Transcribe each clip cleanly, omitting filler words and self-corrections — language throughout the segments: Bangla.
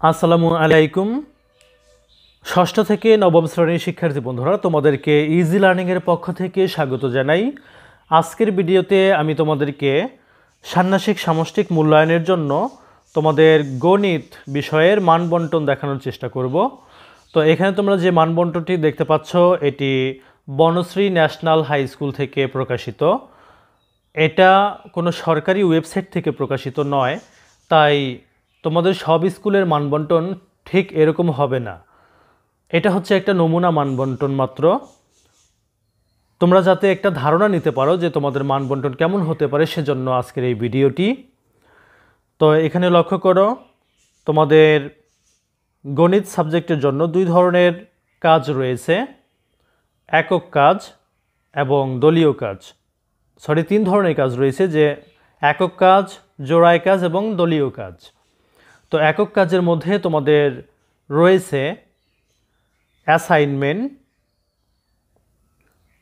আসসালামু আলাইকুম। ষষ্ঠ থেকে নবম শ্রেণীর শিক্ষার্থী বন্ধুরা, তোমাদেরকে ইজি লার্নিংয়ের পক্ষ থেকে স্বাগত জানাই। আজকের ভিডিওতে আমি তোমাদেরকে ষান্মাসিক সামষ্টিক মূল্যায়নের জন্য তোমাদের গণিত বিষয়ের মানবন্টন দেখানোর চেষ্টা করব। তো এখানে তোমরা যে মানবন্টনটি দেখতে পাচ্ছ, এটি বনশ্রী ন্যাশনাল হাই স্কুল থেকে প্রকাশিত। এটা কোনো সরকারি ওয়েবসাইট থেকে প্রকাশিত নয়, তাই তোমাদের সব স্কুলের মানবন্টন ঠিক এরকম হবে না। এটা হচ্ছে একটা নমুনা মানবন্টন মাত্র। তোমরা যাতে একটা ধারণা নিতে পারো যে তোমাদের মানবন্টন কেমন হতে পারে, সেজন্য আজকের এই ভিডিওটি। তো এখানে লক্ষ্য করো, তোমাদের গণিত সাবজেক্টের জন্য দুই ধরনের কাজ রয়েছে, একক কাজ এবং দলীয় কাজ। তিন ধরনের কাজ রয়েছে, যে একক কাজ, জোড়ায় কাজ এবং দলীয় কাজ। তো একক কাজের মধ্যে তোমাদের রয়েছে অ্যাসাইনমেন্ট,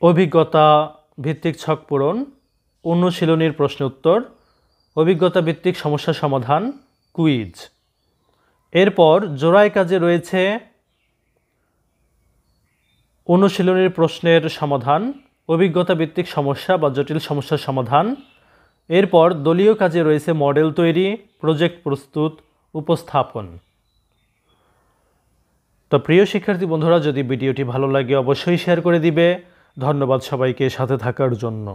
অভিজ্ঞতা ভিত্তিক ছক পূরণ, অনুশীলনীর প্রশ্ন উত্তর, অভিজ্ঞতা ভিত্তিক সমস্যা সমাধান, কুইজ। এরপর জোড়ায় কাজে রয়েছে অনুশীলনীর প্রশ্নের সমাধান, অভিজ্ঞতা ভিত্তিক সমস্যা বা জটিল সমস্যার সমাধান। এরপর দলীয় কাজে রয়েছে মডেল তৈরি, প্রজেক্ট প্রস্তুত, উপস্থাপন। তো প্রিয় শিক্ষার্থী বন্ধুরা, যদি ভিডিওটি ভালো লাগে অবশ্যই শেয়ার করে দিবে। ধন্যবাদ সবাইকে সাথে থাকার জন্য।